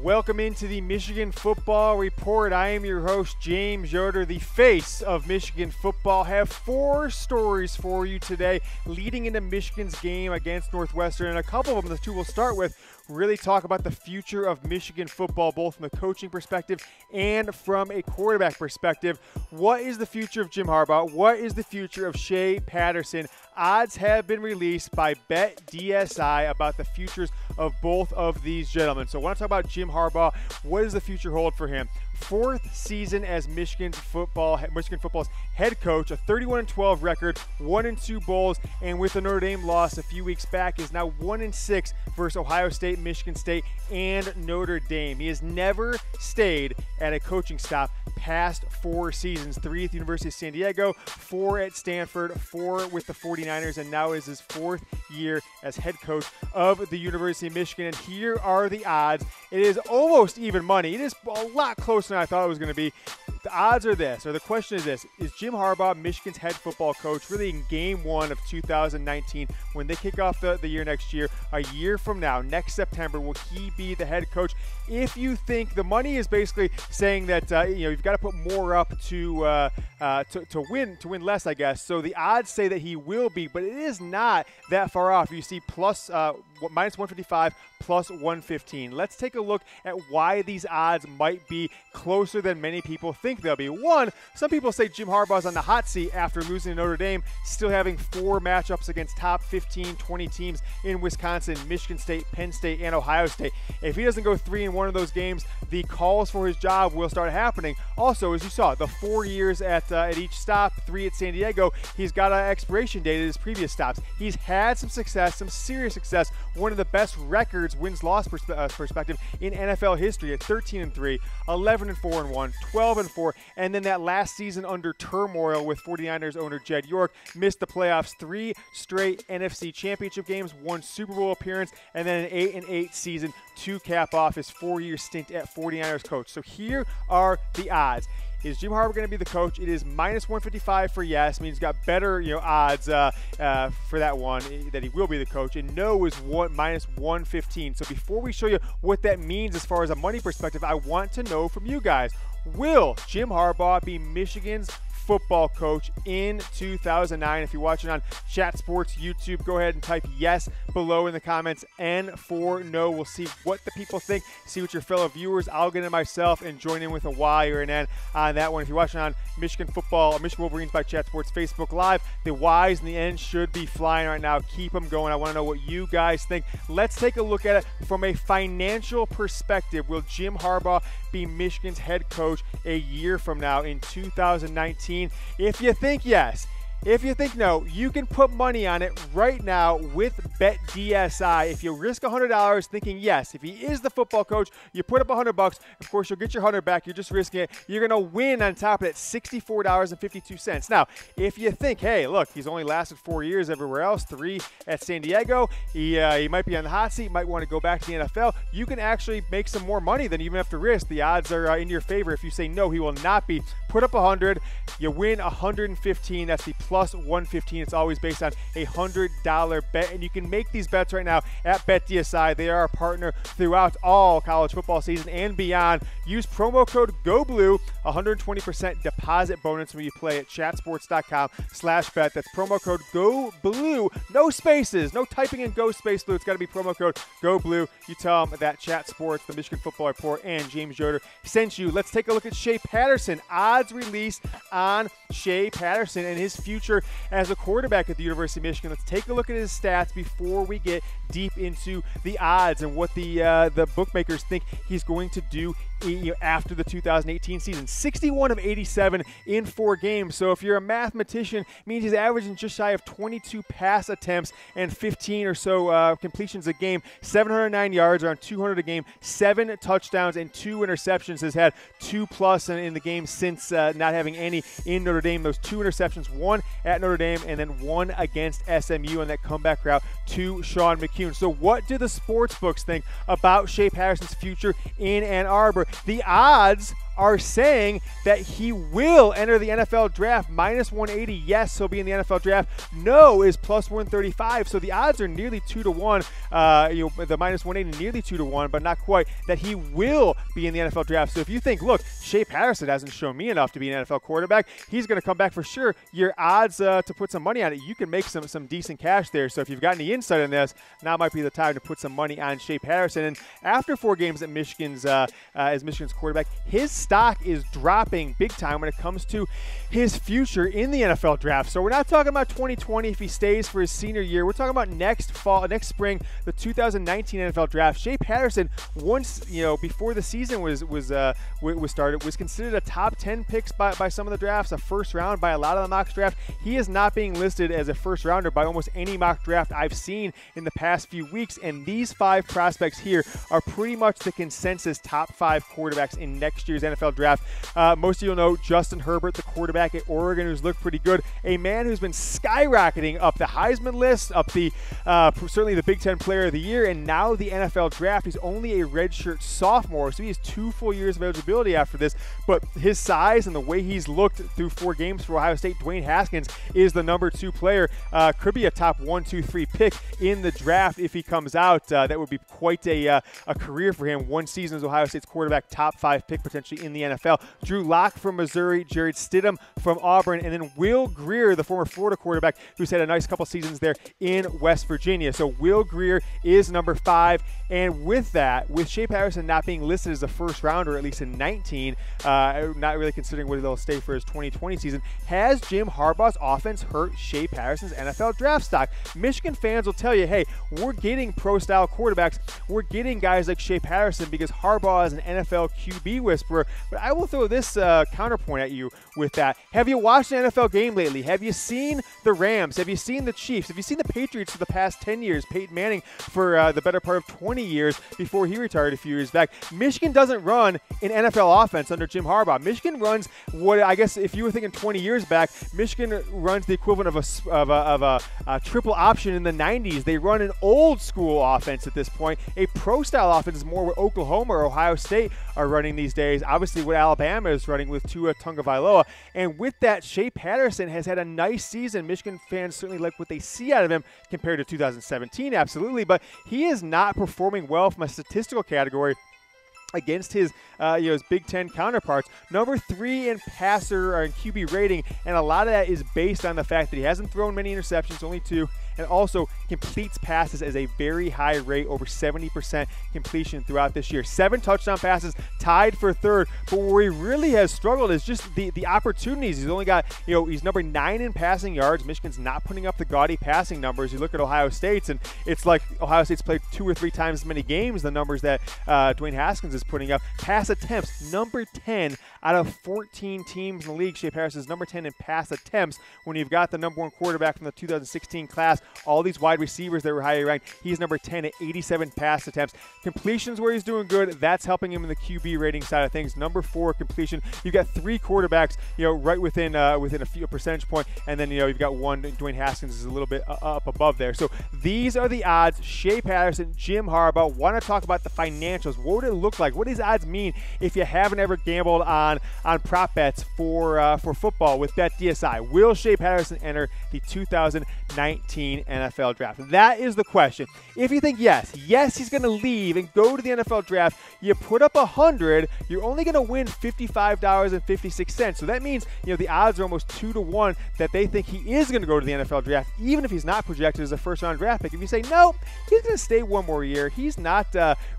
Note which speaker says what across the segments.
Speaker 1: Welcome into the Michigan Football Report. I am your host, James Yoder, the face of Michigan football. Have 4 stories for you today leading into Michigan's game against Northwestern, and a couple of them, the 2 we'll start with, really talk about the future of Michigan football, both from a coaching perspective and from a quarterback perspective. What is the future of Jim Harbaugh? What is the future of Shea Patterson? Odds have been released by BetDSI about the futures of both of these gentlemen. So I want to talk about Jim Harbaugh. What does the future hold for him? 4th season as Michigan football's head coach, a 31-12 record, 1-2 bowls, and with the Notre Dame loss a few weeks back, is now 1-6 versus Ohio State, Michigan State, and Notre Dame. He has never stayed at a coaching stop past 4 seasons, 3 at the University of San Diego, 4 at Stanford, 4 with the 49ers, and now is his 4th year as head coach of the University of Michigan. And here are the odds. It is almost even money. It is a lot closer than I thought it was going to be. The odds are this, or the question is this: is Jim Harbaugh, Michigan's head football coach, really in game 1 of 2019, when they kick off the year next year, a year from now, next September, will he be the head coach? If you think the money is basically saying that you've got to put more up to win less, I guess. So the odds say that he will be, but it is not that far off. You see minus 155, plus 115. Let's take a look at why these odds might be closer than many people think they'll be. One, some people say Jim Harbaugh's on the hot seat after losing to Notre Dame, still having 4 matchups against top 15, 20 teams in Wisconsin, Michigan State, Penn State, and Ohio State. If he doesn't go 3-1 of those games, the calls for his job will start happening. Also, as you saw, the 4 years at each stop, 3 at San Diego, he's got an expiration date at his previous stops. He's had some success, some serious success, one of the best records, wins-loss perspective in NFL history at 13-3, 11-4-1, 12-4, and then that last season under turmoil with 49ers owner Jed York, missed the playoffs 3 straight NFC Championship games, 1 Super Bowl appearance, and then an 8-8 season to cap off his 4-year stint at 49ers coach. So here are the odds. Is Jim Harbaugh going to be the coach? It is minus 155 for yes. I mean, he's got better odds for that one, that he will be the coach. And no is minus 115. So before we show you what that means as far as a money perspective, I want to know from you guys, will Jim Harbaugh be Michigan's football coach in 2009? If you're watching on Chat Sports YouTube, go ahead and type yes below in the comments, and for no. We'll see what the people think, see what your fellow viewers, I'll get in myself and join in with a Y or an N on that one. If you're watching on Michigan football or Michigan Wolverines by Chat Sports Facebook Live, the Y's and the N's should be flying right now. Keep them going. I want to know what you guys think. Let's take a look at it from a financial perspective. Will Jim Harbaugh be Michigan's head coach a year from now in 2019? If you think yes, if you think no, you can put money on it right now with BetDSI. If you risk $100 thinking yes, if he is the football coach, you put up $100. Of course, you'll get your $100 back. You're just risking it. You're going to win on top of it, $64.52. Now, if you think, hey, look, he's only lasted 4 years everywhere else, 3 at San Diego, he might be on the hot seat, might want to go back to the NFL, you can actually make some more money than you even have to risk. The odds are in your favor. If you say no, he will not be. Put up 100, you win 115. That's the plus 115. It's always based on a $100 bet, and you can make these bets right now at BetDSI. They are our partner throughout all college football season and beyond. Use promo code GOBLUE, 120% deposit bonus when you play at chatsports.com/bet. That's promo code GOBLUE. No spaces, no typing in Go Space Blue. It's got to be promo code GOBLUE. You tell them that Chat Sports, the Michigan Football Report, and James Yoder sent you. Let's take a look at Shea Patterson. Odds released on Shea Patterson and his future as a quarterback at the University of Michigan. Let's take a look at his stats before we get deep into the odds and what the bookmakers think he's going to do after the 2018 season. 61 of 87 in 4 games. So if you're a mathematician, it means he's averaging just shy of 22 pass attempts and 15 or so completions a game. 709 yards, around 200 a game, 7 touchdowns and 2 interceptions. Has had 2+ in the game since not having any in Notre Dame. Those 2 interceptions, 1 at Notre Dame and then 1 against SMU on that comeback route to Sean McCune. So what do the sports books think about Shea Patterson's future in Ann Arbor? The odds are saying that he will enter the NFL draft. Minus 180, yes, he'll be in the NFL draft. No is plus 135. So the odds are nearly 2-1. The minus 180 nearly 2-1, but not quite. That he will be in the NFL draft. So if you think, look, Shea Patterson hasn't shown me enough to be an NFL quarterback, he's going to come back for sure. Your odds to put some money on it, you can make some decent cash there. So if you've got any insight on this, now might be the time to put some money on Shea Patterson. And after 4 games at Michigan's as Michigan's quarterback, his stock is dropping big time when it comes to his future in the NFL draft. So we're not talking about 2020 if he stays for his senior year. We're talking about next spring, the 2019 NFL draft. Shea Patterson, once before the season was started, was considered a top 10 picks by some of the drafts, a first round by a lot of the mock draft. He is not being listed as a first rounder by almost any mock draft I've seen in the past few weeks, and these 5 prospects here are pretty much the consensus top 5 quarterbacks in next year's NFL draft. Most of you will know Justin Herbert, the quarterback at Oregon, who's looked pretty good, a man who's been skyrocketing up the Heisman list, up the certainly the Big Ten Player of the Year, and now the NFL draft. He's only a redshirt sophomore, so he has 2 full years of eligibility after this, but his size and the way he's looked through 4 games for Ohio State, Dwayne Haskins is the number 2 player, could be a top 1, 2, 3 pick in the draft if he comes out. That would be quite a career for him. 1 season as Ohio State's quarterback, top 5 pick potentially in the NFL. Drew Lock from Missouri, Jared Stidham from Auburn, and then Will Grier, the former Florida quarterback, who's had a nice couple seasons there in West Virginia. So Will Grier is number 5, and with that, with Shea Patterson not being listed as a first rounder, at least in 19, not really considering whether they'll stay for his 2020 season, has Jim Harbaugh's offense hurt Shea Patterson's NFL draft stock? Michigan fans will tell you, hey, we're getting pro-style quarterbacks. We're getting guys like Shea Patterson because Harbaugh is an NFL QB whisperer. But I will throw this counterpoint at you with that. Have you watched an NFL game lately? Have you seen the Rams? Have you seen the Chiefs? Have you seen the Patriots for the past 10 years? Peyton Manning for the better part of 20 years before he retired a few years back. Michigan doesn't run an NFL offense under Jim Harbaugh. Michigan runs what I guess if you were thinking 20 years back, Michigan runs the equivalent of a triple option in the 90s. They run an old school offense at this point. A pro-style offense is more what Oklahoma or Ohio State are running these days. Obviously what Alabama is running with Tua Tagovailoa. And with that, Shea Patterson has had a nice season. Michigan fans certainly like what they see out of him compared to 2017, absolutely. But he is not performing well from a statistical category against his his Big Ten counterparts. Number 3 in passer or in QB rating, and a lot of that is based on the fact that he hasn't thrown many interceptions, only 2, and also completes passes as a very high rate, over 70% completion throughout this year. 7 touchdown passes, tied for 3rd, but where he really has struggled is just the opportunities. He's only got, he's number 9 in passing yards. Michigan's not putting up the gaudy passing numbers. You look at Ohio State's, and it's like Ohio State's played 2 or 3 times as many games, the numbers that Dwayne Haskins is putting up. Pass attempts, number 10 out of 14 teams in the league. Shea Patterson is number 10 in pass attempts. When you've got the number 1 quarterback from the 2016 class, all these wide receivers that were highly ranked, he's number 10 at 87 pass attempts. Completions where he's doing good, that's helping him in the QB rating side of things. Number 4 completion. You've got 3 quarterbacks, right within a percentage point, and then you've got 1. Dwayne Haskins is a little bit up above there. So these are the odds. Shea Patterson, Jim Harbaugh. Want to talk about the financials? What would it look like? What do these odds mean if you haven't ever gambled on prop bets for football with BetDSI? Will Shea Patterson enter the 2019 NFL draft? That is the question. If you think yes, he's going to leave and go to the NFL draft, you put up 100, you're only going to win $55.56. So that means, the odds are almost 2-1 that they think he is going to go to the NFL draft, even if he's not projected as a first-round draft pick. If you say, no, he's going to stay 1 more year, he's not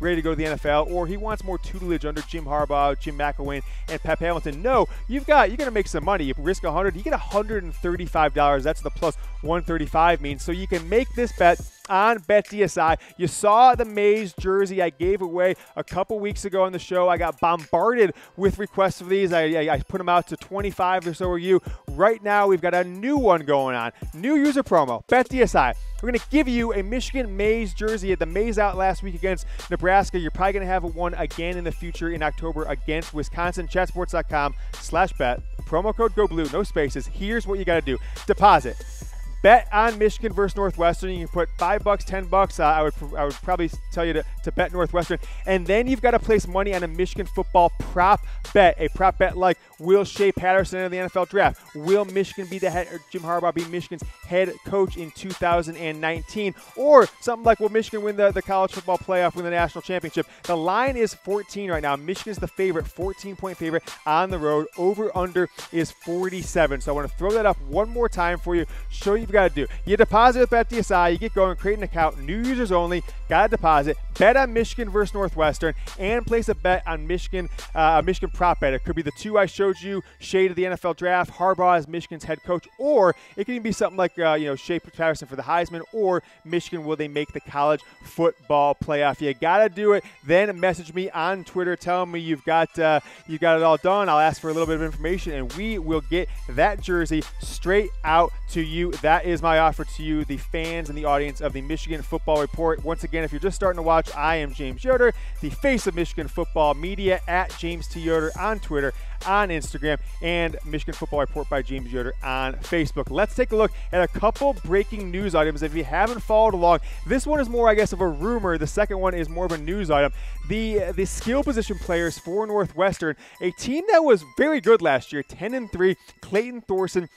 Speaker 1: ready to go to the NFL, or he wants more tutelage under Jim Harbaugh, Jim McElwain, and Pat Hamilton, no, you're going to make some money. You risk 100, you get $135. That's the plus 135 means. So you can make this bet on BetDSI. You saw the maize jersey I gave away a couple weeks ago on the show. I got bombarded with requests for these. I put them out to 25 or so of you. Right now, we've got a new one going on. New user promo, BetDSI. We're going to give you a Michigan maize jersey. The maize out last week against Nebraska. You're probably going to have one again in the future in October against Wisconsin. Chatsports.com/bet. Promo code GOBLUE, no spaces. Here's what you got to do. Deposit bet on Michigan versus Northwestern. You can put $5, $10. I would probably tell you to bet Northwestern. And then you've got to place money on a Michigan football prop bet. A prop bet like, will Shea Patterson enter the NFL draft? Will Michigan be Jim Harbaugh be Michigan's head coach in 2019? Or something like, will Michigan win the college football playoff, win the national championship? The line is 14 right now. Michigan's the favorite, 14-point favorite on the road. Over-under is 47. So I want to throw that up one more time for you, show you what you've got to do. You deposit with BetDSI, you get going, create an account, new users only, got to deposit, bet on Michigan versus Northwestern, and place a bet on Michigan prop bet. It could be the two I showed you, Shea to the NFL draft, Harbaugh as Michigan's head coach, or it could even be something like Shea Patterson for the Heisman, or Michigan, will they make the college football playoff? You got to do it. Then message me on Twitter, tell me you've got it all done. I'll ask for a little bit of information, and we will get that jersey straight out to you. That is my offer to you, the fans and the audience of the Michigan Football Report. Once again, if you're just starting to watch, I am James Yoder, the face of Michigan football media, at James T. Yoder on Twitter, on Instagram, and Michigan Football Report by James Yoder on Facebook. Let's take a look at a couple breaking news items. If you haven't followed along, this one is more, I guess, of a rumor. The second one is more of a news item. The skill position players for Northwestern, a team that was very good last year, 10-3, Clayton Thorson,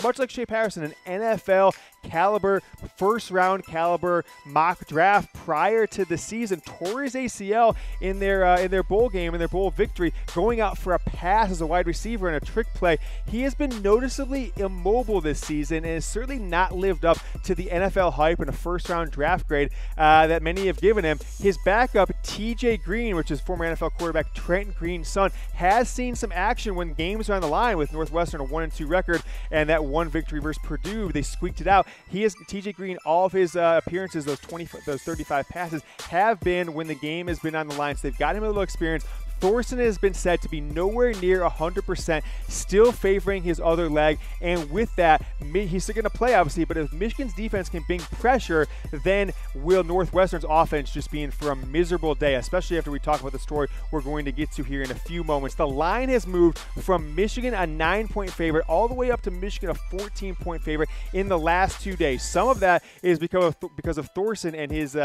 Speaker 1: much like Shea Patterson, an NFL caliber, first-round caliber mock draft prior to the season, tore his ACL in their bowl game, in their bowl victory, going out for a pass as a wide receiver and a trick play. He has been noticeably immobile this season and has certainly not lived up to the NFL hype and a first-round draft grade that many have given him. His backup, TJ Green, which is former NFL quarterback Trent Green's son, has seen some action when games are on the line with Northwestern, a 1-2 record, and that one victory versus Purdue, they squeaked it out. TJ Green, all of his appearances, those 35 passes, have been when the game has been on the line. So they've got him a little experience. Thorson has been said to be nowhere near 100%, still favoring his other leg, and with that, he's still going to play, obviously, but if Michigan's defense can bring pressure, then will Northwestern's offense just be in for a miserable day, especially after we talk about the story we're going to get to here in a few moments. The line has moved from Michigan, a 9-point favorite, all the way up to Michigan, a 14-point favorite in the last 2 days. Some of that is because of Thorson and his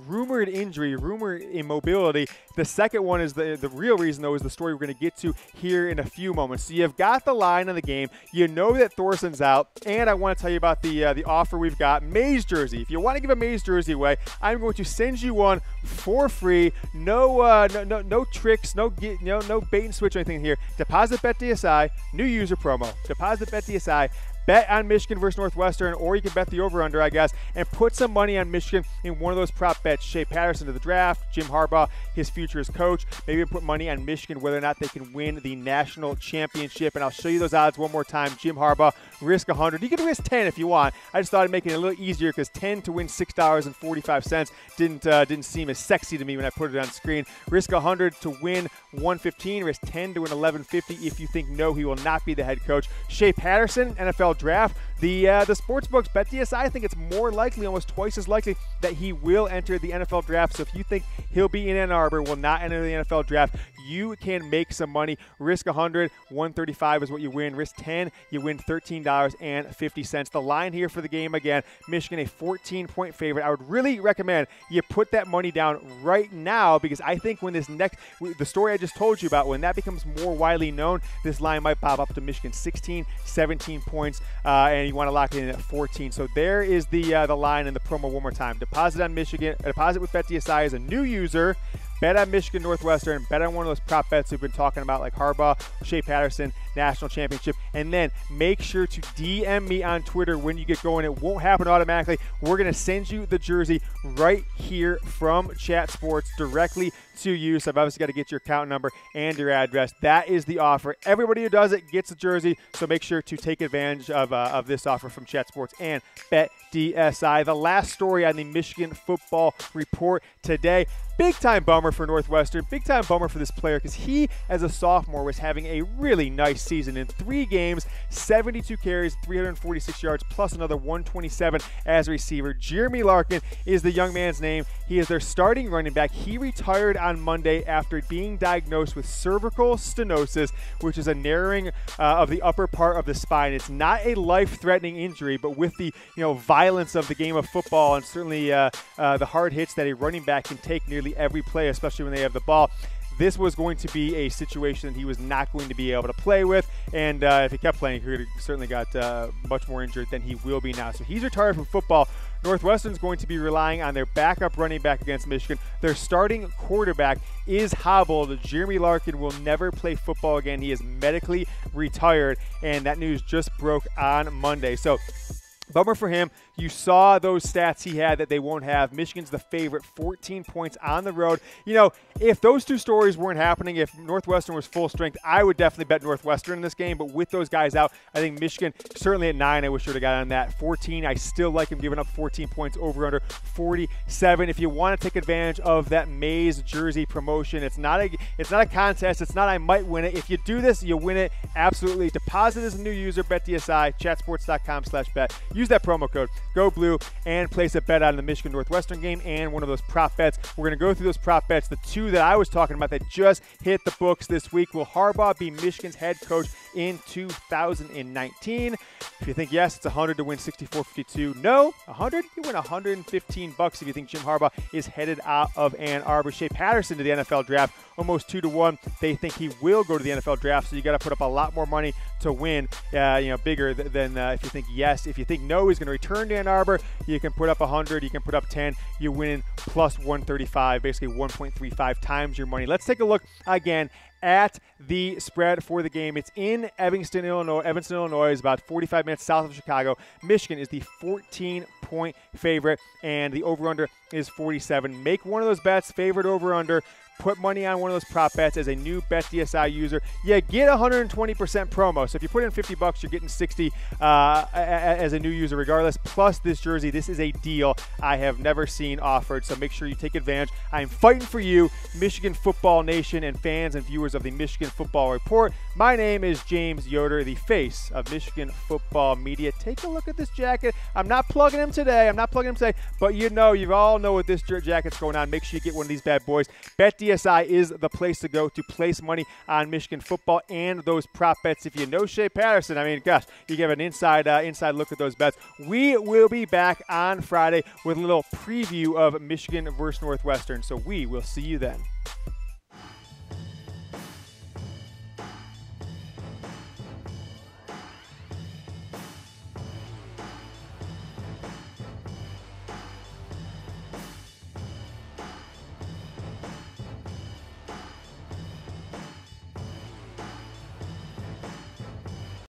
Speaker 1: rumored injury, rumored immobility. The second one is the real reason, though, is the story we're going to get to here in a few moments. So you've got the line on the game. You know that Thorson's out, and I want to tell you about the offer we've got. Maize jersey. If you want to give a Maize jersey away, I'm going to send you one for free. No tricks, no bait and switch or anything here. Deposit BetDSI, new user promo. Deposit BetDSI. Bet on Michigan versus Northwestern, or you can bet the over-under, I guess, and put some money on Michigan in one of those prop bets. Shea Patterson to the draft, Jim Harbaugh, his future as coach. Maybe put money on Michigan, whether or not they can win the national championship. And I'll show you those odds one more time. Jim Harbaugh, risk 100. You can risk 10 if you want. I just thought I'd make it a little easier because 10 to win $6.45 didn't seem as sexy to me when I put it on screen. Risk 100 to win 115. Risk 10 to win 1150 if you think no, he will not be the head coach. Shea Patterson, NFL draft. The sports books, BetDSI, I think it's more likely, almost twice as likely, that he will enter the NFL draft. So if you think he'll be in Ann Arbor, will not enter the NFL draft, you can make some money. Risk 100, 135 is what you win. Risk 10, you win $13.50. The line here for the game, again, Michigan a 14-point favorite. I would really recommend you put that money down right now, because I think when the story I just told you about, when that becomes more widely known, this line might pop up to Michigan 16, 17 points, and you want to lock it in at 14. So there is the line and the promo one more time. Deposit on Michigan, deposit with BetDSI as a new user. Bet on Michigan, Northwestern, bet on one of those prop bets we've been talking about, like Harbaugh, Shea Patterson, national championship, and then make sure to DM me on Twitter when you get going. It won't happen automatically. We're going to send you the jersey right here from Chat Sports directly to you. So I've obviously got to get your account number and your address. That is the offer. Everybody who does it gets a jersey, so make sure to take advantage of this offer from Chat Sports and BetDSI. The last story on the Michigan Football Report today, big time bummer for Northwestern. Big time bummer for this player because he, as a sophomore, was having a really nice season. In 3 games, 72 carries, 346 yards, plus another 127 as a receiver. Jeremy Larkin is the young man's name. He is their starting running back. He retired on Monday after being diagnosed with cervical stenosis, which is a narrowing of the upper part of the spine. It's not a life-threatening injury, but with the violence of the game of football and certainly the hard hits that a running back can take nearly every play, especially when they have the ball, this was going to be a situation that he was not going to be able to play with, and if he kept playing, he could have certainly got much more injured than he will be now. So he's retired from football. Northwestern's going to be relying on their backup running back against Michigan. Their starting quarterback is hobbled. Jeremy Larkin will never play football again. He is medically retired, and that news just broke on Monday. So bummer for him. You saw those stats he had that they won't have. Michigan's the favorite, 14 points on the road. If those two stories weren't happening, if Northwestern was full strength, I would definitely bet Northwestern in this game. But with those guys out, I think Michigan, certainly at 9, I wish I would have got on that. 14, I still like him giving up 14 points over under 47. If you want to take advantage of that maize jersey promotion, it's not a contest. It's not I might win it. If you do this, you win it. Absolutely. Deposit as a new user, BetDSI, chatsports.com/bet. Use that promo code Go Blue and place a bet on the Michigan Northwestern game and one of those prop bets. We're going to go through those prop bets. The 2 that I was talking about that just hit the books this week. Will Harbaugh be Michigan's head coach in 2019? If you think yes, it's 100 to win 64.52. No, 100? You win $115 if you think Jim Harbaugh is headed out of Ann Arbor. Shea Patterson to the NFL draft, almost 2 to 1. They think he will go to the NFL draft, so you got to put up a lot more money to win. Bigger than if you think yes. If you think no, he's going to return to Ann Arbor, you can put up 100, you can put up 10, you win plus 135, basically 1.35 times your money. Let's take a look again at the spread for the game. It's in Evanston, Illinois, is about 45 minutes south of Chicago. Michigan is the 14-point favorite, and the over-under is 47. Make one of those bets, favorite over-under. Put money on one of those prop bets as a new BetDSI user. You get 120% promo. So if you put in $50, you're getting 60 as a new user regardless. Plus this jersey. This is a deal I have never seen offered. So make sure you take advantage. I'm fighting for you, Michigan Football Nation and fans and viewers of the Michigan Football Report. My name is James Yoder, the face of Michigan football media. Take a look at this jacket. I'm not plugging him today. But you all know what this jacket's going on. Make sure you get one of these bad boys. BetDSI is the place to go to place money on Michigan football and those prop bets. If you know Shea Patterson, gosh, you give an inside look at those bets. We will be back on Friday with a little preview of Michigan versus Northwestern. So we will see you then.